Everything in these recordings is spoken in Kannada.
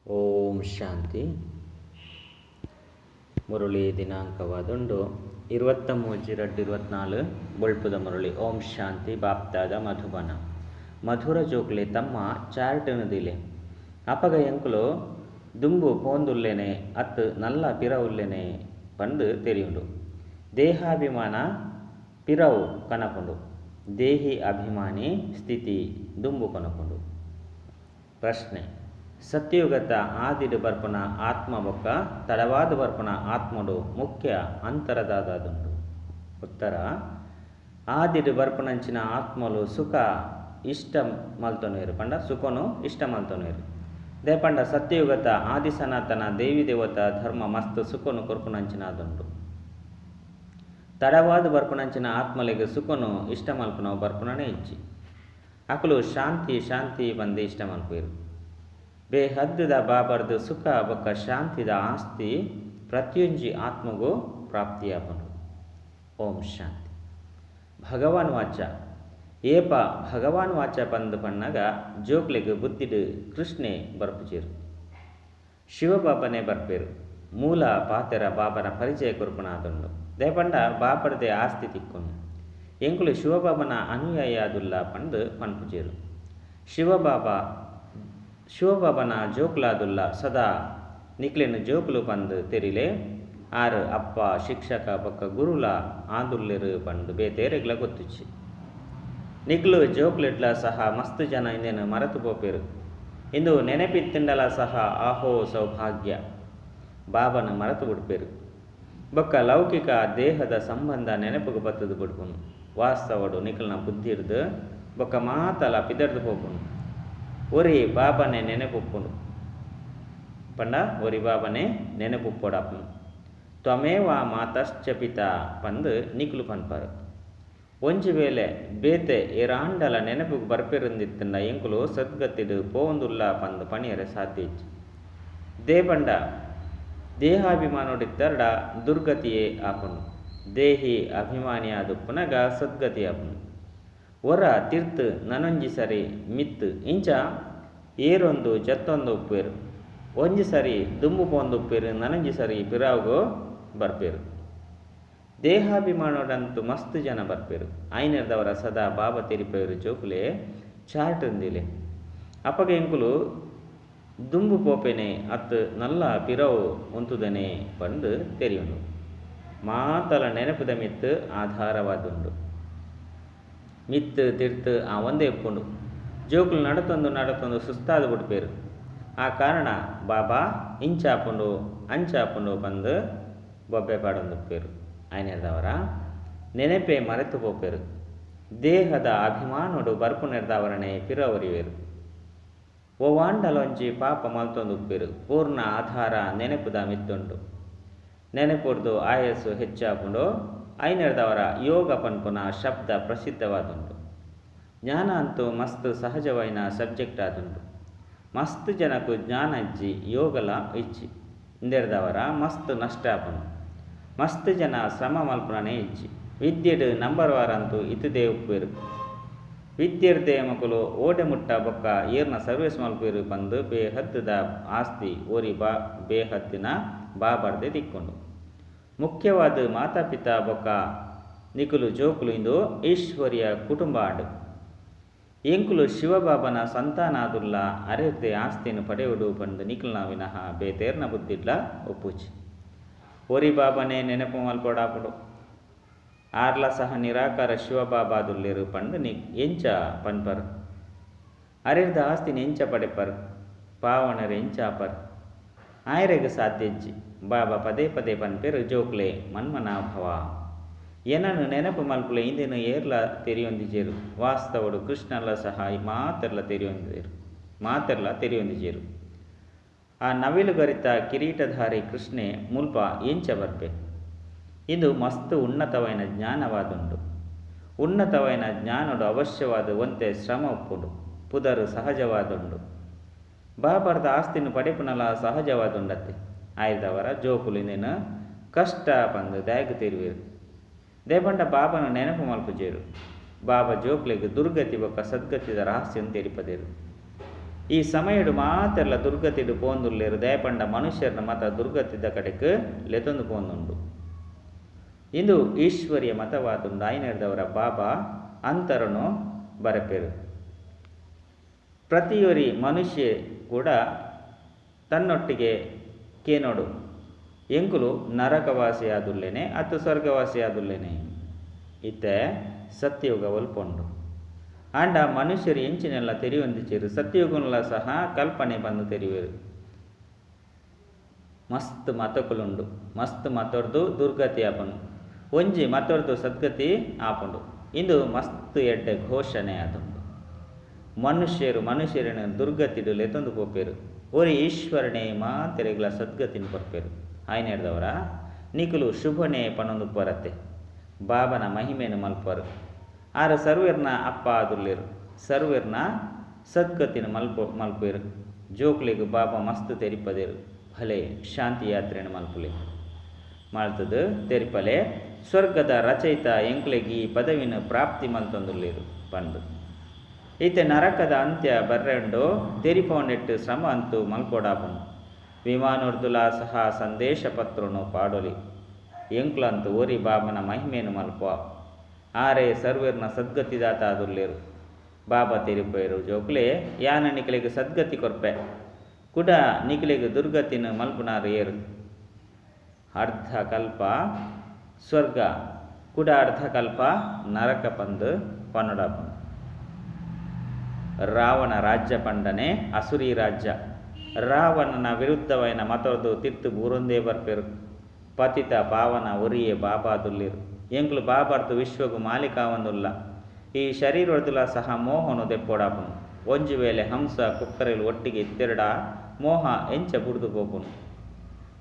ಓಂ ಶಾಂತಿ. ಮುರಳಿ ದಿನಾಂಕವಾದುಂಡು 23/2/24 ಬೊಳ್ಪುದ ಮುರಳಿ. ಓಂ ಶಾಂತಿ. ಬಾಪ್ತಾದ ಮಧುಬನ ಮಧುರ ಜೋಕ್ಲೆ ತಮ್ಮ ಚಾರ್ಟನು ದಿಲೆ ಅಪಗ ಎಂಕುಲು ದುಂಬು ಪೋಂದುಲ್ಲೆನೆ ಅತ್ತು ನಲ್ಲ ಪಿರವುಲ್ಲೆನೆ ಪಂದು ತೆರಿಯುಂಡು. ದೇಹಾಭಿಮಾನ ಪಿರವು ಕನಪುಂಡು. ದೇಹಿ ಅಭಿಮಾನಿ ಸ್ಥಿತಿ ದುಂಬು ಕೊನಪುಂಡು. ಪ್ರಶ್ನೆ: ಸತ್ಯಯುಗದ ಆದಿಡು ಬರ್ಪುನ ಆತ್ಮ ಬೊಕ್ಕ ತಡವಾದ ಬರ್ಪುನ ಆತ್ಮಡು ಮುಖ್ಯ ಅಂತರದಾದುಂಡು. ಉತ್ತರ: ಆದಿಡು ಬರ್ಪುನಂಚಿನ ಆತ್ಮಲು ಸುಖ ಇಷ್ಟ ಮಲ್ತೊನೇರು ಪಂಡ ಸುಖನು ಇಷ್ಟ ಮಲ್ತೊನೇರು. ದೇ ಪಂಡ ಸತ್ಯಯುಗದ ಆದಿ ಸನಾತನ ದೇವಿ ದೇವತಾ ಧರ್ಮ ಮಸ್ತ್ ಸುಖನು ಕೊರ್ಪುನಂಚಿನದುಂಡು. ತಡವಾದ ಬರ್ಪುನಂಚಿನ ಆತ್ಮಲಿಗೆ ಸುಖನು ಇಷ್ಟ ಮಲ್ಪುನವು ಬರ್ಪುನನೇ ಇಜ್ಜಿ. ಅಕಲು ಶಾಂತಿ ಶಾಂತಿ ಬಂದು ಇಷ್ಟ ಮಲ್ಪೇರು. ಬೇಹದ್ದ ಬಾಬರ್ದು ಸುಖ ಬೊಕ್ಕ ಶಾಂತಿದ ಆಸ್ತಿ ಪ್ರತಿಯೊಂಜಿ ಆತ್ಮಗೂ ಪ್ರಾಪ್ತಿಯಾಪನು. ಓಂ ಶಾಂತಿ. ಭಗವಾನ್ ವಾಚ ಏಪ ಭಗವಾನ್ ವಾಚ ಪಂದು ಪಣ್ಣಗ ಜೋಕ್ಲೆಗ್ ಬುದ್ಧಿಡು ಕೃಷ್ಣೆ ಬರ್ಪುಜೇರು. ಶಿವಬಾಬನೇ ಬರ್ಪೇರು. ಮೂಲ ಪಾತೆರ ಬಾಬನ ಪರಿಚಯ ಕೊರ್ಪುನಾದುಂಡು. ದೇಪಂಡ ಬಾಬರ್ದೆ ಆಸ್ತಿ ತಿಕ್ಕೊಂಡು ಎಂಕುಲು ಶಿವಬಾಬನ ಅನುಯಾಯಾದುಲ್ಲ ಪಂದು ಪನ್ಪುಜೇರು. ಶಿವಬಾಬನ ಜೋಕ್ಲಾದುಲ್ಲ ಸದಾ ನಿಕ್ಲೆನು ಜೋಕುಲು ಪಂದು ತೆರಿಲೆ ಆರು ಅಪ್ಪ ಶಿಕ್ಷಕ ಬೊಕ್ಕ ಗುರುಲ ಆದುಲ್ಲೆರು ಪಂದು ಬೇತೇರೆಗ್ಲ ಗೊತ್ತುಚ್ಚಿ. ನಿಕ್ಲು ಜೋಕ್ಲೆಟ್ಲ ಸಹ ಮಸ್ತ್ ಜನ ಇಂದೇನು ಮರೆತು ಪೋಪೇರು. ಇಂದು ನೆನಪಿತ್ತಿಂಡಲ ಸಹ ಆಹೋ ಸೌಭಾಗ್ಯ ಬಾಬನ ಮರೆತು ಬಿಡ್ಪೇರು. ಬೊಕ್ಕ ಲೌಕಿಕ ದೇಹದ ಸಂಬಂಧ ನೆನಪುಗೆ ಬತ್ತದು ಬಿಡ್ಪುನು. ವಾಸ್ತವಡು ನಿಕ್ಲನ ಬುದ್ಧಿ ಹಿಡ್ದು ಬೊಕ್ಕ ಮಾತಲ ಪಿದರ್ದು ಪೋಪುನು. ಒರಿ ಬಾಬನೇ ನೆನಪುಪ್ಪುನು ಪಂಡ ಒರಿ ಬಾಬನೇ ನೆನಪುಪ್ಪೊಡಪ್ಪನು. ತ್ವಮೇವ ಮಾತಶ್ಚ ಪಿತ ಪಂದು ನಿಕ್ಲು ಪನ್ಪಾರು. ಒಂಜಿ ವೇಳೆ ಬೇತೆ ಏರಾಂಡಲ ನೆನಪುಗೆ ಬರ್ಪೆರುಂದಿತ್ತಂಡ ಎಂಕುಲು ಸದ್ಗತಿಡು ಪೋಂದುಲ್ಲ ಪಂದು ಪಣಿಯರೆ ಸಾಧ್ಯ ಇಜ್ಜಿ. ದೇಪಂಡ ದೇಹಾಭಿಮಾನೋಡಿತ್ತರ್ಡ ದುರ್ಗತಿಯೇ ಆಪುನು. ದೇಹಿ ಅಭಿಮಾನಿಯಾದು ಪುನಗ ಸದ್ಗತಿ ಆಪುನು. ಒರ ತಿರ್ತು ನನೊಂಜಿ ಸರಿ ಮಿತ್ತು ಇಂಚ ಏರೊಂದು ಜತ್ತೊಂದು ಉಪ್ಪೇರು. ಒಂಜಿ ಸರಿ ದುಂಬು ಪೋಂದು ಉಪ್ಪೇರು, ನನಂಜಿ ಸರಿ ಪಿರಾವುಗೋ ಬರ್ಪೇರು. ದೇಹಾಭಿಮಾನೋಡಂತೂ ಮಸ್ತ್ ಜನ ಬರ್ಪೇರು. ಐನರ್ದವರ ಸದಾ ಬಾಬ ತೆರಿಪೇರು ಜೋಕುಲೆ ಚಾರ್ಟ್ ಅಂದಿಲೆ ಅಪ್ಪಗೆ ಎಂಕುಲು ದುಂಬು ಪೋಪೆನೆ ಅತ್ತು ನಲ್ಲ ಪಿರವು ಉಂತುದನೆ ಪಂದು ತೆರಿಯುಂಡು. ಮಾತಲ ನೆನಪುದ ಮಿತ್ತು ಆಧಾರವಾದುಂಡು. ಮಿತ್ತು ತಿರ್ತು ಆ ಒಂದೇ ಉಪ್ಪುಂಡು. ಜೋಕುಲು ನಡತೊಂದು ಸುಸ್ತಾದು ಬಿಡ್ಪೇರು. ಆ ಕಾರಣ ಬಾಬಾ ಇಂಚಾಪುಂಡು ಅಂಚಾಪುಂಡು ಬಂದು ಬೊಬ್ಬೆ ಪಾಡೊಂದುಪ್ಪೇರು. ಐನೆರ್ದವರ ನೆನಪೆ ಮರೆತು ಪೋಪೇರು. ದೇಹದ ಅಭಿಮಾನುಡು ಬರ್ಪು ನೆರ್ದವರನೆ ಪಿರವರಿವೇರು. ಒವಾಂಡಲೊಂಜಿ ಪಾಪ ಮಲ್ತೊಂದುಪ್ಪೇರು. ಪೂರ್ಣ ಆಧಾರ ನೆನಪುದ ಮಿತ್ತುಂಡು. ನೆನಪುಡ್ದು ಆಯಸ್ಸು ಹೆಚ್ಚಾಪುಂಡು. ಐನೆರ್ದವರ ಯೋಗ ಪನ್ಪುನ ಶಬ್ದ ಪ್ರಸಿದ್ಧವಾದುಂಡು. ಜ್ಞಾನ ಅಂತೂ ಮಸ್ತ್ ಸಹಜವೈನ ಸಬ್ಜೆಕ್ಟ್ ಆದುಂಡು. ಮಸ್ತ್ ಜನಕ್ಕೂ ಜ್ಞಾನ ಇಜ್ಜಿ ಯೋಗಲ ಇಜ್ಜಿ. ಇಂದೆರ್ದವರ ಮಸ್ತ್ ನಷ್ಟ ಆಪುಂಡು. ಮಸ್ತ್ ಜನ ಶ್ರಮ ಮಲ್ಪುನನೇ ಇಜ್ಜಿ. ವಿದ್ಯೆಡು ನಂಬರ್ ವಾರಂತೂ ಇತುದೇ ಉಪ್ಪೇರು. ವಿದ್ಯೆರ್ದೆ ಮಕ್ಕಳು ಓಡೆ ಮುಟ್ಟ ಬೊಕ್ಕ ಏರ್ನ ಸರ್ವಿಸ್ ಮಲ್ಪೇರು ಬಂದು ಬೇಹದ್ದದ ಆಸ್ತಿ ಓರಿ ಬೇಹದ್ದಿನ ಬಾಬರ್ದೆ ತಿಕ್ಕೊಂಡು. ಮುಖ್ಯವಾದ ಮಾತಾಪಿತಾ ಬೊಕ್ಕ ನಿಕುಲು ಜೋಕುಲು ಇಂದು ಈಶ್ವರ್ಯ ಕುಟುಂಬ ಆಡು. ಎಂಕುಲು ಶಿವಬಾಬನ ಸಂತಾನಾದುಲ್ಲ ಅರೆರ್ದೆ ಆಸ್ತಿಯನ್ನು ಪಡೆಯುಡು ಪಂದು ನಿಕುಲ್ನ ವಿನಃ ಬೇತೇರ್ನ ಬುದ್ಧಿಡ್ಲ ಒಪ್ಪುಚಿ. ಒರಿ ಬಾಬನೇ ನೆನಪು ಮಲ್ಪೊಡಾಪುಡು. ಆರ್ಲ ಸಹ ನಿರಾಕಾರ ಶಿವಬಾಬಾದುಲ್ಲೆರು ಪಂದು ಎಂಚ ಪನ್ಪರು. ಅರೆರ್ದ ಆಸ್ತಿನ ಎಂಚ ಪಡೆಪರು. ಪಾವಣರು ಎಂಚಾಪರು. ಆಯ್ರೆಗೆ ಸಾಧ್ಯಜ್ಜಿ. ಬಾಬಾ ಪದೇ ಪದೇ ಪನ್ಪೇರು ಜೋಕ್ಲೆ ಮನ್ಮನಾಭವ ಏನನ್ನು ನೆನಪು ಮಲ್ಪುಲೆ ಇಂದಿನ ಏರ್ಲ ತೆರಿಯೊಂದಿಜೇರು. ವಾಸ್ತವಡು ಕೃಷ್ಣಲ್ಲ ಸಹ ಮಾತೆರ್ಲ ತೆರಿಯೊಂದಿಜೇರು. ಆ ನವಿಲು ಗರಿತ ಕಿರೀಟಧಾರಿ ಕೃಷ್ಣೆ ಮುಲ್ಪ ಎಂಚ ಬರ್ಪೆ. ಇದು ಮಸ್ತ್ ಉನ್ನತವೈನ ಜ್ಞಾನವಾದುಂಡು. ಉನ್ನತವೈನ ಜ್ಞಾನಡು ಅವಶ್ಯವಾದ ಒಂತೆ ಶ್ರಮ ಉಪ್ಪುಡು. ಪುದರು ಸಹಜವಾದುಂಡು. ಬಾಬರ್ದ ಆಸ್ತಿನ ಪಡೆಪುನಲ ಸಹಜವಾದುಂಡತ್ತೆ. ಆಯ್ದವರ ಜೋಕುಲಿಂದೇನು ಕಷ್ಟ ಬಂದು ದಾಯಕ ತೆರುವೇರು. ದೇಪಂಡ ಬಾಬನ ನೆನಪು ಮಲ್ಪುಜೇರು. ಬಾಬಾ ಜೋಕ್ಲೆಗ್ ದುರ್ಗತಿ ಬೊಕ್ಕ ಸದ್ಗತಿದ ರಹಸ್ಯನ್ ತೆರಿಪದೇರು. ಈ ಸಮಯಡು ಮಾತೆರ್ಲ ದುರ್ಗತಿಡು ಪೋಂದುಲ್ಲೇರು ದಯಪಂಡ ಮನುಷ್ಯರನ್ನ ಮತ ದುರ್ಗತಿದ ಕಡೆಗೆ ಲೆತೊಂದು ಪೋಂದುಂಡು. ಇಂದು ಈಶ್ವರ್ಯ ಮತವಾದುಂಡು ಐನೇರ್ದವರ ಬಾಬಾ ಅಂತರನು ಬರಪೇರು. ಪ್ರತಿಯೊರಿ ಮನುಷ್ಯ ಕೂಡ ತನ್ನೊಟ್ಟಿಗೆ ಕೇನೋಡು ಎಂಕುಲು ನರಕವಾಸಿಯಾದುಲ್ಲೇನೆ ಅತ್ತು ಸ್ವರ್ಗವಾಸಿಯಾದುಲ್ಲೇನೆ ಇತ್ತೆ ಸತ್ಯಯುಗ ಒಲ್ಪೊಂಡು. ಆಂಡ ಮನುಷ್ಯರು ಎಂಚಿನೆಲ್ಲ ತೆರಿಯೊಂದಿಚ್ಚೇರು ಸತ್ಯಯುಗನೆಲ್ಲ ಸಹ ಕಲ್ಪನೆ ಬಂದು ತೆರಿವೇರು. ಮಸ್ತ್ ಮತಕುಲುಂಡು ಮಸ್ತ್ ಮತೊರ್ದು ದುರ್ಗತಿ ಆಪನು ಒಂಜಿ ಮತೊರ್ದು ಸದ್ಗತಿ ಆಪುಂಡು. ಇಂದು ಮಸ್ತ್ ಎಡ್ಡೆ ಘೋಷಣೆ ಆದುಂಡು. ಮನುಷ್ಯರಿನ ದುರ್ಗತಿಡು ಲೆತೊಂದು ಪೋಪೇರು. ಒರಿ ಈಶ್ವರನೇ ಮಾತೆರೆಗ್ಲ ಸದ್ಗತಿನ ಕೊರ್ಪೇರು. ಆಯ್ನೇರ್ದವರ ನಿಕುಲು ಶುಭನೇ ಪನೊಂದು ಪರತೆ ಬಾಬನ ಮಹಿಮೆನು ಮಲ್ಪರು. ಆರು ಸರ್ವೇರ್ನ ಅಪ್ಪ ಆದುಲ್ಲೇರು ಸರ್ವೇರ್ನ ಸದ್ಗತಿನ ಮಲ್ಪೇರು. ಜೋಕ್ಲಿಗೆ ಬಾಬಾ ಮಸ್ತ್ ತೆರಿಪದೇರು ಭಲೆ ಶಾಂತಿ ಯಾತ್ರೆನ ಮಲ್ಪುಲೆ ಮಾಡ್ತದು ತೆರಿಪಲೆ ಸ್ವರ್ಗದ ರಚಯಿತ ಎಂಕ್ಲೆಗೆ ಈ ಪದವಿನ ಪ್ರಾಪ್ತಿ ಮಲ್ತೊಂದುಲ್ಲೇರು ಪಂಡು. ಈತೆ ನರಕದ ಅಂತ್ಯ ಬರ್ರೆಂಡು ತೆರಿಪವನೆಟ್ಟು ಶ್ರಮ ಅಂತೂ ಮಲ್ಕೊಡಾಪನು. ವಿಮಾನೋರ್ದುಲ ಸಹ ಸಂದೇಶ ಪತ್ರನು ಪಾಡೊಲಿ ಎಂಕ್ಲಂತೂ ಓರಿ ಬಾಬನ ಮಹಿಮೇನು ಮಲ್ಪ. ಆರೇ ಸರ್ವೇರ್ನ ಸದ್ಗತಿದಾತ ಆದುಲ್ಲೇರು ಬಾಬಾ ತೆರಿಪೇರು. ಜೋಕ್ಲೆ ಯಾನ ನಿಕಲಿಗೆ ಸದ್ಗತಿ ಕೊರ್ಪೆ ಕುಡ ನಿಕಲಿಗೆ ದುರ್ಗತಿನ ಮಲ್ಪುನಾರು ಏರು. ಅರ್ಧ ಕಲ್ಪ ಸ್ವರ್ಗ ಕುಡ ಅರ್ಧ ಕಲ್ಪ ನರಕ ಪಂದು ಪನ್ನಡಾಪನು. ರಾವಣ ರಾಜ್ಯ ಪಂಡನೆ ಅಸುರಿ ರಾಜ್ಯ. ರಾವಣನ ವಿರುದ್ಧವೈನ ಮತೊರ್ದು ತಿತ್ತು ಬೂರೊಂದೇ ಬರ್ಪೇರು. ಪತಿತ ಪಾವನ ಒರಿಯೇ ಬಾಬಾದುಲ್ಲಿರು ಎಂಕ್ಲು ಬಾಬಾರ್ದು ವಿಶ್ವಗು ಮಾಲಿಕಾವಂದುಲ್ಲ. ಈ ಶರೀರೊರ್ದುಲ ಸಹ ಮೋಹನು ದೆಪ್ಪೊಡಾಪುನು. ಒಂಜು ವೇಳೆ ಹಂಸ ಕುಕ್ಕರೆಲು ಒಟ್ಟಿಗೆ ಇತ್ತೆರಡ ಮೋಹ ಎಂಚ ಬುಡ್ದು ಪೋಪುನು.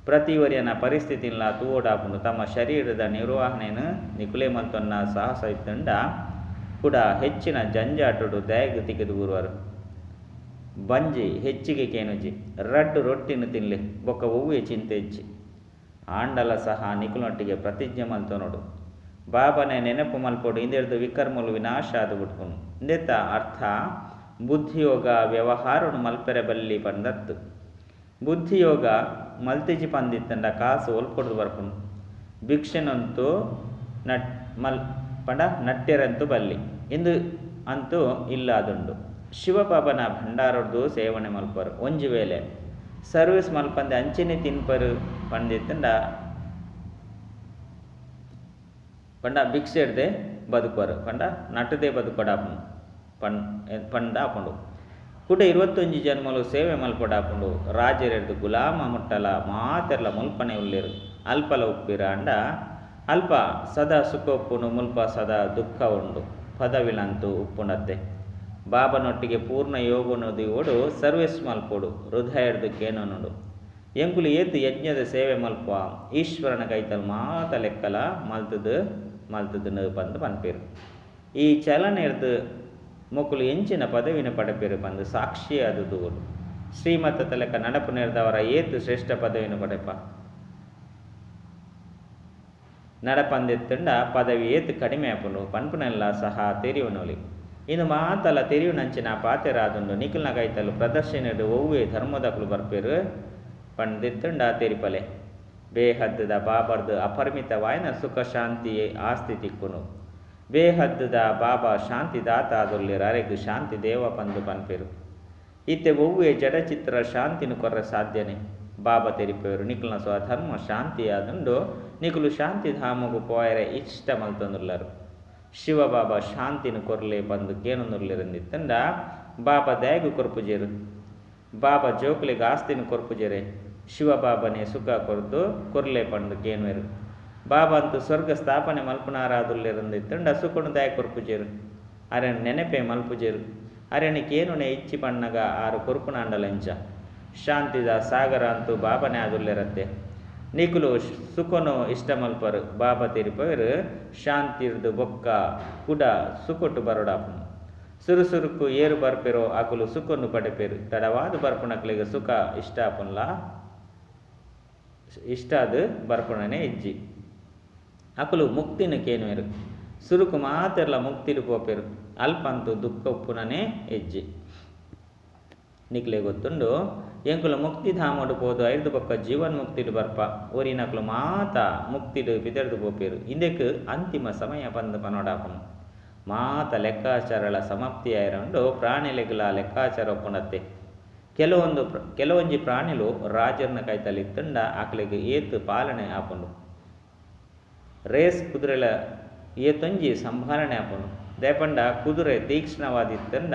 ಪ್ರತಿವರ್ಯನ ಪರಿಸ್ಥಿತಿಲ್ಲ ತೂವೋಡಾಪುನು. ತಮ್ಮ ಶರೀರದ ನಿರ್ವಹಣೆಯನ್ನು ನಿಕುಲೆ ಮಲ್ತೊನ್ನ ಸಾಹಸ ಇತ್ತಂಡ ಕೂಡ ಹೆಚ್ಚಿನ ಜಂಜಾಟುಡು ದಯಗು ತೆಗೆದು ಬರುವರು. ಬಂಜಿ ಹೆಚ್ಚಿಗೆ ಕೇನುಜಿ ರಡ್ಡು ರೊಟ್ಟಿನ ತಿನ್ಲಿ ಬೊಕ್ಕ ಹೂವೆ ಚಿಂತೆ ಹೆಚ್ಚಿ ಆಂಡಲ ಸಹ ನಿಕುಲೊಟ್ಟಿಗೆ ಪ್ರತಿಜ್ಞೆ ಮಲ್ತೊನೋಡು. ಬಾಬನೇ ನೆನಪು ಮಲ್ಪೊಡು ಇಂದೆರ್ದು ವಿಕರ್ಮಲು ವಿನಾಶ ಆದು ಬಿಟ್ಕೊನು. ಇಂದೆತ್ತ ಅರ್ಥ ಬುದ್ಧಿಯೋಗ ವ್ಯವಹಾರನು ಮಲ್ಪೆರೆ ಬಲ್ಲಿ ಪಂದತ್ತು. ಬುದ್ಧಿಯೋಗ ಮಲ್ತಿಜಿ ಪಂದಿತ್ತಂಡ ಕಾಸು ಒಲ್ಪೊಡು ಬರ್ಪುನು. ಭಿಕ್ಷೆನಂತೂ ಪಂಡ ನಟ್ಟೆರಂತೂ ಬಲ್ಲಿ ಇಂದು ಅಂತೂ ಇಲ್ಲಾದುಂಡು. ಶಿವಬಾಬನ ಭಂಡಾರದ್ದು ಸೇವನೆ ಮಲ್ಪರು. ಒಂಜು ವೇಳೆ ಸರ್ವಿಸ್ ಮಲ್ಪಂದೆ ಅಂಚೆನೆ ತಿನ್ಪರು ಪಂದಿತ್ತಂಡ ಪಂಡ ಭಿಕ್ಷೆ ಹಿಡ್ದೆ ಬದುಕುವರು ಪಂಡ ನಟದೇ ಬದುಕೊಡಾಪುಂಡು ಪಂಡ ಆಪುಂಡು. ಕೂಡ 21 ಜನ್ಮಲು ಸೇವೆ ಮಲ್ಪೊಡಾಪುಂಡು. ರಾಜರೆಡ್ದು ಗುಲಾಮ ಮುಟ್ಟಲ ಮಾತೆರ್ಲ ಮುಲ್ಪನೆ ಉಳ್ಳೇರು ಅಲ್ಪಲ ಉಪ್ಪಿರ ಅಂಡ ಅಲ್ಪ ಸದಾ ಸುಖ ಉಪ್ಪುನು ಮುಲ್ಪ ಸದಾ ದುಃಖ ಉಂಡು ಪದವಿಲಂತೂ ಉಪ್ಪುನತ್ತೆ. ಬಾಬನೊಟ್ಟಿಗೆ ಪೂರ್ಣ ಯೋಗನದಿ ಓಡು ಸರ್ವಿಸ್ ಮಲ್ಪೋಡು ಹೃದಯರ್ದು ಕೇನೋನುಡು. ಎಂಕುಲು ಏತು ಯಜ್ಞದ ಸೇವೆ ಮಲ್ಪ ಈಶ್ವರನ ಕೈತಲ್ ಮಾತ ಲೆಕ್ಕಲ ಮಲ್ತದು ಬಂದು ಪನ್ಪೇರು. ಈ ಚಲನೆರ್ದು ಮೊಕ್ಕಲು ಎಂಚಿನ ಪದವಿನ ಪಡಪೇರು ಬಂದು ಸಾಕ್ಷಿ ಆದುದು. ಶ್ರೀಮತ ಲೆಕ್ಕ ನಡಪು ನೆರೆದವರ ಏತು ಶ್ರೇಷ್ಠ ಪದವಿನ ಪಡೆಪ ನಡಪಂದೆತ್ತಂಡ ಪದವಿ ಏತು ಕಡಿಮೆ ಆಪುಂಡು ಪನ್ಪುನೆಲ್ಲ ಸಹ ತೆರಿಯುನೊಲಿ. ಇನ್ನು ಮಾತಲ ತೆರಿಯುನಂಚಿನ ಪಾತೆರಾದುಂಡು ನಿಖಿಲ್ನ ಕೈತಲು ಪ್ರದರ್ಶನಡು ಒವ್ವೇ ಧರ್ಮದಕುಲು ಬರ್ಪೇರು ಪಂದೆತ್ತಂಡ ತೆರಿಪಲೆ. ಬೇಹದ್ದದ ಬಾಬರ್ದು ಅಪರಿಮಿತವಾಯಿನ ಸುಖ ಶಾಂತಿ ಆಸ್ತಿ ತಿಕ್ಕುನು. ಬೇಹದ್ದದ ಬಾಬಾ ಶಾಂತಿ ದಾತ ಆದುಲ್ಲೇರು ಅರೆಗು ಶಾಂತಿ ದೇವ ಪಂದು ಪನ್ಪೇರು. ಇತ್ತೆ ಒವ್ವೇ ಜಡಚಿತ್ರ ಶಾಂತಿನು ಕೊರ್ರೆ ಸಾಧ್ಯನೆ ಬಾಬಾ ತೆರಿಪೇರು. ನಿಖಿಲ್ನ ಸ್ವಧರ್ಮ ಶಾಂತಿ ಆದುಂಡು ನಿಖುಲು ಶಾಂತಿ ಧಾಮಗು ಪೋಯರೆ ಇಷ್ಟ ಮಲ್ತೊಂದುಲ್ಲರು. ಶಿವಬಾಬಾ ಶಾಂತಿನ ಕೊರ್ಲೆ ಬಂದು ಕೇನೊಂದುರ್ಲಿರಂದಿತ್ತಂಡ ಬಾಬಾ ದಯಗು ಕೊರ್ಪುಜೇರು. ಬಾಬಾ ಜೋಕ್ಲಿಗೆ ಆಸ್ತಿನ ಕೊರ್ಪುಜೆರೆ ಶಿವಬಾಬನೇ ಸುಖ ಕೊರ್ದು ಕೊರ್ಲೆ ಪಂಡು ಕೇನುವೆರು. ಬಾಬಾ ಅಂತೂ ಸ್ವರ್ಗ ಸ್ಥಾಪನೆ ಮಲ್ಪುನಾರಾದುಲ್ಲಿರಂದಿತ್ತಂಡ ಸುಖನು ದಯ ಕೊರ್ಪುಜೇರು. ಅರೆನ ನೆನಪೆ ಮಲ್ಪುಜೇರು. ಅರೆನಿಕೇನುನೆ ಇಚ್ಚಿ ಪಣ್ಣಗ ಆರು ಕೊರ್ಪುನಾಂಡಲಂಚ ಶಾಂತಿದ ಸಾಗರ ಅಂತೂ ಬಾಬನೇ ಆದುಲ್ಲೆರತ್ತೆ. ನಿಖುಲು ಸುಖನು ಇಷ್ಟ ಮಲ್ಪರು ಬಾಬಾ ತೆರಿಪವರು ಶಾಂತಿರ್ದು ಬೊಕ್ಕ ಕುಡ ಸುಖೊಟ್ಟು ಬರೋಡಾಪುನು. ಸುರುಸುರುಕು ಏರು ಬರ್ಪೆರೋ ಅಕುಲು ಸುಖನು ಪಡೆಪೇರು. ತಡವಾದ ಬರ್ಪುನಕ್ಲಿಗೆ ಸುಖ ಇಷ್ಟ ಆಪುನ್ಲ ಇಷ್ಟಾದ ಬರ್ಪುಣನೆ ಇಜ್ಜಿ ಅಕುಲು ಮುಕ್ತಿನ ಕೇನುವೆರು. ಸುರುಕು ಮಾತೆರ್ಲ ಮುಕ್ತಿಡು ಪೋಪೆರು ಅಲ್ಪಂತೂ ದುಃಖ ಉಪ್ಪುನನೆ ಹೆಜ್ಜೆ. ನಿಕ್ಲೆ ಗೊತ್ತುಂಡು ಎಂಕುಲು ಮುಕ್ತಿಧಾಮಡು ಪೋದು ಐದು ಪಕ್ಕ ಜೀವನ್ ಮುಕ್ತಿಡು ಬರ್ಪ ಒರಿನಕ್ಲು ಮಾತ ಮುಕ್ತಿಡು ಬಿದರ್ದು ಪೋಪೇರು ಇಂದೆಕ್ ಅಂತಿಮ ಸಮಯ ಬಂದು ಪನೋಡಾಪನು ಮಾತ ಲೆಕ್ಕಾಚಾರಳ ಸಮಾಪ್ತಿ ಆಯ್ರಂಡು ಪ್ರಾಣಿಲೆಗಳ ಲೆಕ್ಕಾಚಾರ ಒಪ್ಪುನತ್ತೆ ಕೆಲವೊಂಜಿ ಪ್ರಾಣಿಲು ರಾಜರ್ನ ಕೈತಲಿತ್ತಂಡ ಆಕಲಿಗೆ ಏತು ಪಾಲನೆ ಆಪುಂಡು ರೇಸ್ ಕುದುರೆಲ ಏತೊಂಜಿ ಸಂಭಾಲನೆ ಆಪುಂಡು ದೇಪಂಡ ಕುದುರೆ ತೀಕ್ಷ್ಣವಾದಿತ್ತಂಡ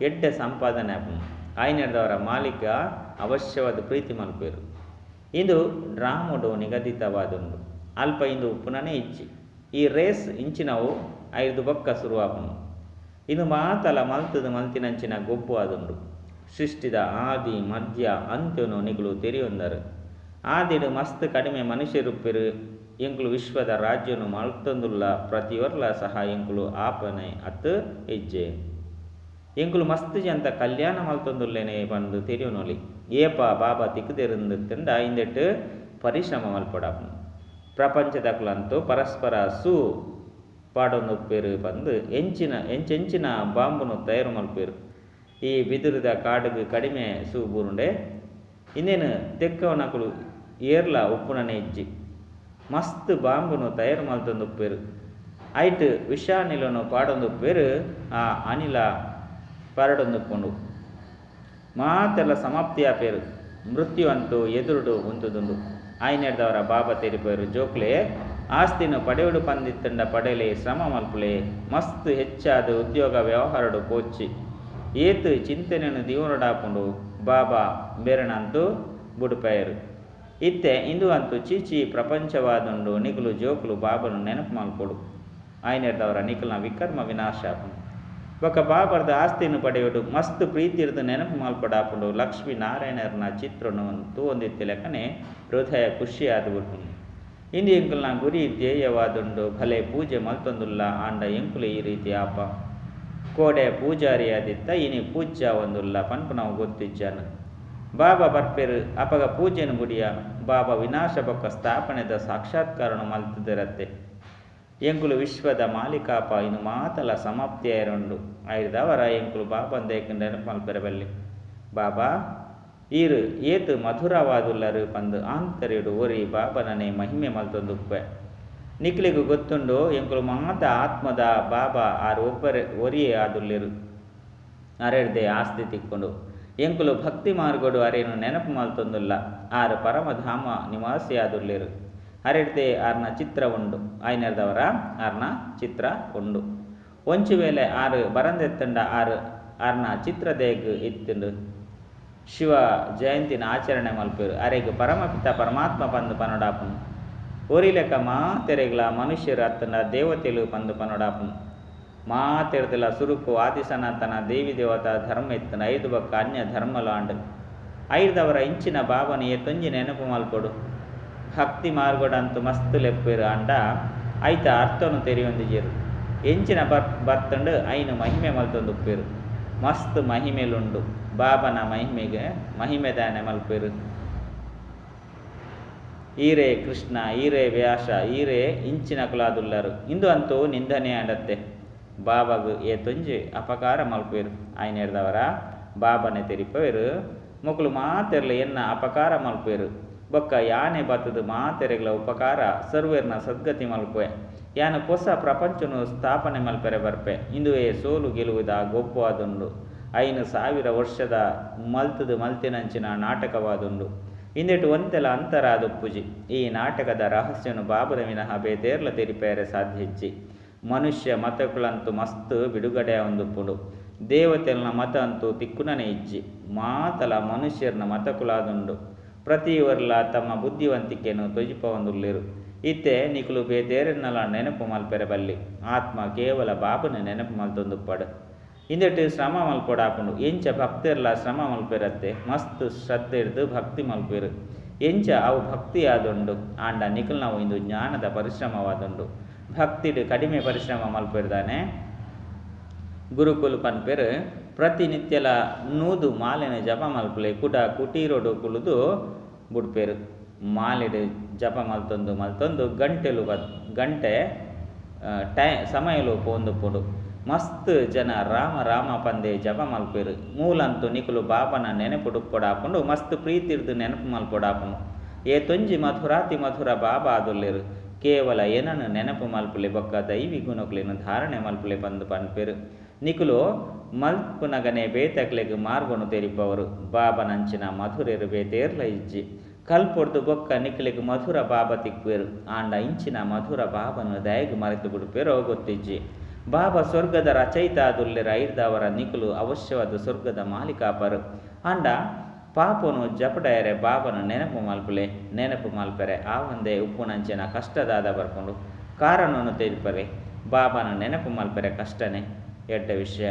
ಎಡ್ಡೆ ಸಂಪಾದನೆ ಆಪುಂಡು ಆಯ್ನೆಡ್ದವರ ಮಾಲೀಕ ಅವಶ್ಯವಾದ ಪ್ರೀತಿ ಮಲ್ಪೇರು ಇದು ಡ್ರಾಮುಡು ನಿಗದಿತವಾದುಂಡು ಅಲ್ಪ ಇಂದು ಪುನಃ ಇಚ್ಚಿ ಈ ರೇಸ್ ಇಂಚಿನವು ಐದು ಬೊಕ್ಕ ಶುರುವಾಪುಂಡು ಇದು ಮಾತಲ ಮಲ್ತದು ಮಲ್ತಿನಂಚಿನ ಗೊಬ್ಬು ಆದುಂಡು ಸೃಷ್ಟಿದ ಆದಿ ಮಧ್ಯ ಅಂತ್ಯನು ನಿಗುಲು ತೆರೆಯೊಂದರು ಆದಿಡು ಮಸ್ತ್ ಕಡಿಮೆ ಮನುಷ್ಯರುಪ್ಪಿರು ಎಂಕುಲು ವಿಶ್ವದ ರಾಜ್ಯನು ಮಲ್ತೊಂದುಲ್ಲ ಪ್ರತಿಯೊರ್ಲ ಸಹ ಎಂಕುಲು ಆಪನೆ ಅತ್ತು ಹೆಜ್ಜೆ ಎಂಕುಲು ಮಸ್ತ್ ಜಂತ ಕಲ್ಯಾಣ ಮಲ್ತೊಂದುಲ್ಲೇನೆ ಬಂದು ತೆರೆಯುನೊಲಿ ಏಪ ಬಾಬಾ ತಿಕ್ಕದಿರುಂದುತ್ತಂಡ ಇಂದೆಟ್ಟು ಪರಿಶ್ರಮ ಮಲ್ಪಡಾಪನು ಪ್ರಪಂಚದಕ್ಲಂತೂ ಪರಸ್ಪರ ಸೂ ಪಾಡೊಂದುಪ್ಪೇರು ಬಂದು ಎಂಚೆಂಚಿನ ಬಾಂಬುನು ತಯಾರು ಮಲ್ಪೇರು ಈ ಬಿದುರಿದ ಕಾಡುಗು ಕಡಿಮೆ ಸೂ ಬೂರುಂಡೆ ಇನ್ನೇನು ತೆಕ್ಕವನಕುಲು ಏರ್ಲ ಉಪ್ಪುನನೆ ಇಜ್ಜಿ ಮಸ್ತ್ ಬಾಂಬುನು ತಯಾರು ಮಲ್ತೊಂದುಪ್ಪೇರು ಐಟ್ ವಿಷಾನಿಲನು ಪಾಡೊಂದುಪ್ಪೇರು ಆ ಅನಿಲ ಪರಡೊಂದುಕೊಂಡು ಮಾತೆಲ್ಲ ಸಮಾಪ್ತಿ ಆಪೇರು ಮೃತ್ಯು ಅಂತೂ ಎದುರುಡು ಉಂತುದುಂಡು ಆಯ್ನೆಡ್ದವರ ಬಾಬಾ ತೆರಿಪೇರು ಜೋಕ್ಲೆ ಆಸ್ತಿನ ಪಡೆಯುಡು ಪಂದಿತ್ತಂಡ ಪಡೆಯಲೇ ಶ್ರಮ ಮಲ್ಪಲೆ ಮಸ್ತ್ ಹೆಚ್ಚಾದ ಉದ್ಯೋಗ ವ್ಯವಹಾರಡು ಪೋಚಿ ಏತು ಚಿಂತನೆಯನ್ನು ದೀವನಡಾಪುಂಡು ಬಾಬಾ ಬೇರೆನಂತೂ ಬುಡುಪೇರು ಇತ್ತೆ ಇಂದು ಅಂತೂ ಚೀಚಿ ಪ್ರಪಂಚವಾದುಂಡು ನಿಗುಲು ಜೋಕುಲು ಬಾಬನು ನೆನಪು ಮಲ್ಕೊಡು ಆಯ್ನೆಡ್ದವರ ನಿಖಲ್ನ ವಿಕರ್ಮ ವಿನಾಶ ಆಪುಂಡು ಬೊಕ್ಕ ಬಾಬರ್ದ ಆಸ್ತಿಯನ್ನು ಪಡೆಯುಡು ಮಸ್ತ್ ಪ್ರೀತಿ ಇರ್ದು ನೆನಪು ಮಲ್ಪಡಾಪುಂಡು ಲಕ್ಷ್ಮೀ ನಾರಾಯಣರನ್ನ ಚಿತ್ರನು ತೂವೊಂದಿತ್ತೆ ಲೆಕ್ಕನೆ ಹೃದಯ ಖುಷಿಯಾದ ಬಿಟ್ಟು ಇಂದು ಎಂಕುಲ್ನ ಗುರಿ ಧ್ಯೇಯವಾದುಂಡು ಭಲೆ ಪೂಜೆ ಮಲ್ತೊಂದುಲ್ಲ ಆಂಡ ಎಂಕುಲು ಈ ರೀತಿ ಆಪ ಕೋಡೆ ಪೂಜಾರಿಯಾದಿತ್ತ ಇನಿ ಪೂಜ್ಯ ಒಂದುಲ್ಲ ಪನ್ಪು ನಾವು ಗೊತ್ತಿಜ್ಜಾನು ಬಾಬಾ ಬರ್ಪೇರು ಅಪಗ ಪೂಜೆನು ಬುಡಿಯ ಬಾಬಾ ವಿನಾಶ ಬೊಕ್ಕ ಸ್ಥಾಪನೆದ ಸಾಕ್ಷಾತ್ಕಾರನು ಮಲ್ತದಿರತ್ತೆ ಎಂಕುಲು ವಿಶ್ವದ ಮಾಲೀಕಾಪ ಇನ್ನು ಮಾತಲ ಸಮಾಪ್ತಿ ಆಯ್ರಂಡು ಆಯ್ದವರ ಎಂಕುಲು ಬಾಬಂದೇಕ ನೆನಪು ಮಲ್ಪೆರಬಲ್ಲಿ ಬಾಬಾ ಈರು ಏತು ಮಧುರವಾದುಲ್ಲರು ಪಂದು ಆಂತರ್ಯಡು ಒರಿ ಬಾಬನನೆ ಮಹಿಮೆ ಮಲ್ತೊಂದುಪ್ಪೆ ನಿಕ್ಲಿಗೂ ಗೊತ್ತುಂಡು ಎಂಕುಲು ಮಾತ ಆತ್ಮದ ಬಾಬಾ ಆರು ಒಬ್ಬರೇ ಒರಿಯೇ ಆದುಲ್ಲೆರು ಅರೆಡ್ದೆ ಆಸ್ತಿ ತಿಕ್ಕೊಂಡು ಎಂಕುಲು ಭಕ್ತಿ ಮಾರ್ಗೋಡು ಅರೇನು ನೆನಪು ಮಲ್ತೊಂದುಲ್ಲ ಆರು ಪರಮಧಾಮ ನಿವಾಸಿ ಆದುಲ್ಲೆರು ಅರೆಡ್ದೆ ಆರ್ನ ಚಿತ್ರ ಉಂಡು ಆಯ್ನೆರ್ದವರ ಆರ್ನ ಚಿತ್ರ ಉಂಡು ಒಂಚು ವೇಳೆ ಆರು ಬರಂದೆತ್ತಂಡ ಆರ್ನ ಚಿತ್ರದೇಗ್ ಇತ್ತುಂಡು ಶಿವ ಜಯಂತಿನ ಆಚರಣೆ ಮಲ್ಪೇರು ಅರೆಗ್ ಪರಮಪಿತ ಪರಮಾತ್ಮ ಪಂದು ಪನೊಡಾಪುನು ಒರಿ ಲೆಕ್ಕ ಮಾತೆರೆಗ್ಲ ಮನುಷ್ಯರು ಅತ್ತಂಡ ದೇವತೆಲು ಪಂದು ಪನೊಡಾಪುನು ಮಾತೆರ್ದಲ ಸುರುಕು ಆದಿಸನಾತನ ದೇವಿ ದೇವತಾ ಧರ್ಮ ಇತ್ತನ ಐದು ಬೊಕ್ಕ ಅನ್ಯ ಧರ್ಮಲಾಂಡು ಐದವರ ಇಂಚಿನ ಬಾಬನ ತೊಂಜಿ ನೆನಪು ಮಲ್ಪೊಡು ಭಕ್ತಿ ಮಾರ್ಗೊಡಂತೂ ಮಸ್ತ್ ಲೆಪ್ಪೇರು ಅಂಡ ಐತ ಅರ್ಥನು ತೆರೆಯೊಂದಿಜೇರು ಎಂಚಿನ ಬರ್ತಂಡು ಐನು ಮಹಿಮೆ ಮಲ್ತೊಂದುಪ್ಪೇರು ಮಸ್ತ್ ಮಹಿಮೆಲುಂಡು ಬಾಬನ ಮಹಿಮೆಗೆ ಮಹಿಮೆದಾನೆ ಮಲ್ಪೇರು ಈರೇ ಕೃಷ್ಣ ಈರೇ ವ್ಯಾಸ ಈರೇ ಇಂಚಿನ ಕುಲಾದುಲ್ಲರು ಇಂದು ಅಂತೂ ನಿಂದನೆ ಆಡತ್ತೆ ಬಾಬಾಗು ತೊಂಜಿ ಅಪಕಾರ ಮಲ್ಪೇರು ಆಯ್ನೆಡ್ದವರ ಬಾಬನೆ ತೆರಿಪೇರು ಮೊಕ್ಕಲು ಮಾತೆರ್ಲ ಎನ್ನ ಅಪಕಾರ ಮಲ್ಪೇರು ಬೊಕ್ಕ ಯಾನೆ ಬತ್ತದು ಮಾತೆರೆಗ್ಲ ಉಪಕಾರ ಸರ್ವೇರ್ನ ಸದ್ಗತಿ ಮಲ್ಪೆ ಯಾನ ಹೊಸ ಪ್ರಪಂಚನು ಸ್ಥಾಪನೆ ಮಲ್ಪೆರೆ ಬರ್ಪೆ ಇಂದುವೇ ಸೋಲು ಗೆಲುವುದ ಗೊಪ್ಪು ಆದುಂಡು 5,000 ವರ್ಷದ ಮಲ್ತದು ಮಲ್ತಿನಂಚಿನ ನಾಟಕವಾದುಂಡು ಇಂದೆಟ್ಟು ಒಂತೆಲ ಅಂತರ ಆದುಪ್ಪುಜಿ ಈ ನಾಟಕದ ರಹಸ್ಯನು ಬಾಬುದ ವಿನಃ ಬೇತೇರ್ಲ ತೆರಿಪೇರೆ ಸಾಧ್ಯ ಹೆಚ್ಚಿ ಮನುಷ್ಯ ಮತಗಳಂತೂ ಮಸ್ತ್ ಬಿಡುಗಡೆ ಒಂದುಪ್ಪುಡು ದೇವತೆಲ್ನ ಮತ ಅಂತೂ ತಿಕ್ಕುನನೆ ಇಜ್ಜಿ ಮಾತಲ ಮನುಷ್ಯರ್ನ ಮತಕುಲಾದುಂಡು ಪ್ರತಿಯೊರ್ಲ ತಮ್ಮ ಬುದ್ಧಿವಂತಿಕೆಯನ್ನು ತೊಜಿಪ ಒಂದುಲ್ಲೇರು ಇತ್ತೆ ನಿಕುಲು ಬೇತೇರೆನ್ನಲ ನೆನಪು ಮಲ್ಪೆರೆ ಬಲ್ಲಿ ಆತ್ಮ ಕೇವಲ ಬಾಬುನ ನೆನಪು ಮಲ್ತೊಂದುಪ್ಪಡು ಇಂದೆಟ್ಟು ಶ್ರಮ ಮಲ್ಪೊಡಾಪುಂಡು ಎಂಚ ಭಕ್ತಿರ್ಲ ಶ್ರಮ ಮಲ್ಪೆರತ್ತೆ ಮಸ್ತ್ ಶ್ರದ್ಧೆ ಹಿಡ್ದು ಭಕ್ತಿ ಮಲ್ಪೇರು ಎಂಚ ಅವು ಭಕ್ತಿ ಆದುಂಡು ಆಂಡ ನಿಕಲ್ ನಾವು ಇಂದು ಜ್ಞಾನದ ಪರಿಶ್ರಮವಾದುಂಡು ಭಕ್ತಿಡು ಕಡಿಮೆ ಪರಿಶ್ರಮ ಮಲ್ಪೆರ್ದಾನೆ ಗುರುಕುಲು ಪನ್ಪೇರು ಪ್ರತಿನಿತ್ಯಲ ನೂದು ಮಾಲೆನ ಜಪ ಮಲ್ಪಲೆ ಕುಟೀರೋಡು ಕುಲುದು ಬುಡ್ಪೇರು ಮಾಲೆಡು ಜಪ ಮಲ್ತೊಂದು ಗಂಟೆ ಸಮಯಲು ಪೋಂದುಪ್ಪುಡು ಮಸ್ತ್ ಜನ ರಾಮ ರಾಮ ಪಂದೆ ಜಪ ಮಲ್ಪೇರು. ಮೂಲಂತೂ ನಿಕುಲು ಬಾಬನ ನೆನಪುಡು ಕೊಡಾಪುಂಡು ಮಸ್ತ್ ಪ್ರೀತಿರ್ದು ನೆನಪು ಮಲ್ಪೊಡಾಪುನು. ತೊಂಜಿ ಮಧುರಾತಿ ಮಧುರ ಬಾಬಾ ಆದುಲ್ಲೇರು. ಕೇವಲ ಏನನ್ನು ನೆನಪು ಮಲ್ಪುಲೆ ಬೊಕ್ಕ ದೈವಿ ಗುಣಕ್ಲೇನು ಧಾರಣೆ ಮಲ್ಪುಲೆ ಬಂದು ಪನ್ಪೇರು. ನಿಕುಲು ಮಲ್ಪುನಗನೆ ಬೇತಕ್ಲೆಗ್ ಮಾರ್ಗೊನು ತೆರಿಪವರು. ಬಾಬನಂಚಿನ ಮಧುರೆರು ಬೇತೇರ್ಲ ಇಜ್ಜಿ ಕಲ್ಪೊಡ್ದು ಬೊಕ್ಕ ನಿಕ್ಲಿಗ್ ಮಧುರ ಬಾಬ ತಿಕ್ವೇರು. ಆಂಡ ಇಂಚಿನ ಮಧುರ ಬಾಬನು ದಯಗ್ ಮರೆತು ಬಿಡುಪೇರೋ ಗೊತ್ತಿಜ್ಜಿ. ಬಾಬಾ ಸ್ವರ್ಗದ ರಚಯಿತ ಆದುಲ್ಲೆರ ಐರ್ದವರ ನಿಕುಲು ಅವಶ್ಯವಾದ ಸ್ವರ್ಗದ ಮಾಲೀಕಾಪರು. ಆಂಡ ಪಾಪನು ಜಪಡಯರೆ ಬಾಬನ ನೆನಪು ಮಲ್ಪರೆ ಆ ಒಂದೇ ಉಪ್ಪುನಂಚಿನ ಕಷ್ಟದಾದ ಬರ್ಕೊಂಡು ಕಾರಣವನ್ನು ತೆರಿಪರೆ ಬಾಬನ ನೆನಪು ಮಲ್ಪರೆ ಕಷ್ಟನೇ ಎಡ್ಡ ವಿಷಯ.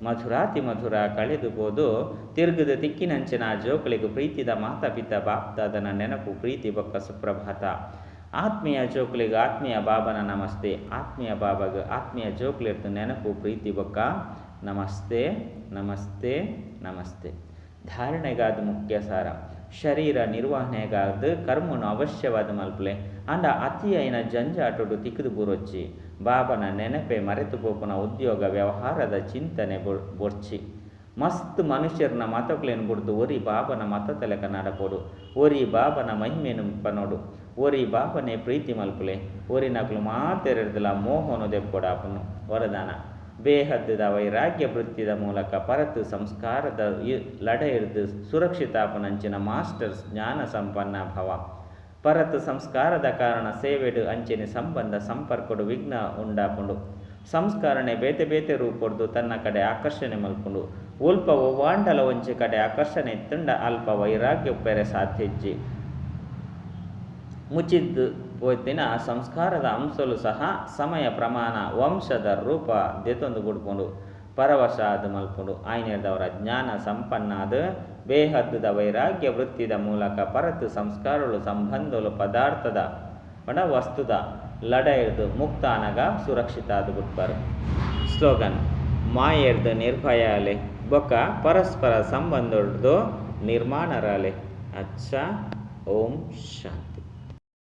ಮಧುರಾತಿ ಮಧುರ ಕಳೆದು ಹೋದು ತಿರುಗದ ತಿಕ್ಕಿನಂಚಿನ ಜೋಕಳಿಗೆ ಪ್ರೀತಿದ ಮಾತಾಪಿತ ಬಾಪ್ದಾದನ ನೆನಪು ಪ್ರೀತಿ ಬೊಕ್ಕ ಸುಪ್ರಭಾತ. ಆತ್ಮೀಯ ಜೋಕುಲಿಗೆ ಆತ್ಮೀಯ ಬಾಬನ ನಮಸ್ತೆ. ಆತ್ಮೀಯ ಬಾಬಾಗ ಆತ್ಮೀಯ ಜೋಕುಲಿರ್ದು ನೆನಪು ಪ್ರೀತಿ ಬೊಕ್ಕ ನಮಸ್ತೆ ನಮಸ್ತೆ ನಮಸ್ತೆ. ಧಾರಣೆಗಾದ ಮುಖ್ಯ ಸಾರ ಶರೀರ ನಿರ್ವಹಣೆಗಾದ ಕರ್ಮನು ಅವಶ್ಯವಾದ ಮಲ್ಪಲೆ ಅಂಡ ಅತಿ ಐನ ಜಂಜಾಟುಡು ತಿಕ್ಕಿದು ಬುರೊಚ್ಚಿ ಬಾಬನ ನೆನಪೆ ಮರೆತು ಪೋಪುನ ಉದ್ಯೋಗ ವ್ಯವಹಾರದ ಚಿಂತನೆ ಬೊರ್ಚಿ ಮಸ್ತ್ ಮನುಷ್ಯರನ್ನ ಮತಕ್ಲೇನು ಬಿಡ್ದು ಒರಿ ಬಾಬನ ಮತ ತಲೆಕ ನಡಪೋಡು. ಒರಿ ಬಾಬನ ಮಹಿಮೆನು ಪನೋಡು. ಒರಿ ಬಾಬನೇ ಪ್ರೀತಿ ಮಲ್ಪುಲೆ ಒರಿ ನಕ್ಲು ಮಾತೆರೆಡ್ದಲ ಮೋಹನು ದೆಪ್ಪೊಡಾಪನು ವರದಾನ. ಬೇಹದ್ದದ ವೈರಾಗ್ಯ ವೃತ್ತಿದ ಮೂಲಕ ಪರತು ಸಂಸ್ಕಾರದ ಲಡ ಹಿಡಿದು ಸುರಕ್ಷಿತಾಪನಂಚಿನ ಮಾಸ್ಟರ್ಸ್ ಜ್ಞಾನ ಸಂಪನ್ನ ಭವ. ಪರತು ಸಂಸ್ಕಾರದ ಕಾರಣ ಸೇವೆಡು ಅಂಚಿನ ಸಂಬಂಧ ಸಂಪರ್ಕಡು ವಿಘ್ನ ಉಂಡಾಪುಂಡು. ಸಂಸ್ಕಾರನೆ ಬೇತೆ ಬೇತೆ ರೂಪೊಡ್ದು ತನ್ನ ಕಡೆ ಆಕರ್ಷಣೆ ಮಲ್ಪುಂಡು. ಉಲ್ಪ ಒವ್ವಾಂಡಲ ಒಂಚಿ ಕಡೆ ಆಕರ್ಷಣೆ ತುಂಡ ಅಲ್ಪ ವೈರಾಗ್ಯ ಪೆರೆ ಸಾಧ್ಯಜ್ಜಿ ಮುಚ್ಚಿದ್ದು ಪೋತಿನ ಸಂಸ್ಕಾರದ ಅಂಶಲು ಸಹ ಸಮಯ ಪ್ರಮಾಣ ವಂಶದ ರೂಪ ದೆತೊಂದು ಗುಡ್ಕೊಂಡು ಪರವಶ ಆದ ಮಲ್ಪುಂಡು. ಆಯ್ನೆದವರ ಜ್ಞಾನ ಸಂಪನ್ನಾದ ಬೇಹದ್ದದ ವೈರಾಗ್ಯ ವೃತ್ತಿದ ಮೂಲಕ ಪರತು ಸಂಸ್ಕಾರಗಳು ಸಂಬಂಧಗಳು ಪದಾರ್ಥದ ಪಡ ವಸ್ತುದ ಲಡ ಹಿಡಿದು ಮುಕ್ತಾನಗ ಸುರಕ್ಷಿತ ಆದ ಬಿಟ್ಬಾರು. ಸ್ಲೋಗನ್ ಮಾಯರ್ದು ನಿರ್ಭಯಾಲೆ ಬೊಕ್ಕ ಪರಸ್ಪರ ಸಂಬಂಧದ್ದು ನಿರ್ಮಾಣರಾಲೆ. ಅಚ್ಚ ಓಂ ಶಾಂತಿ.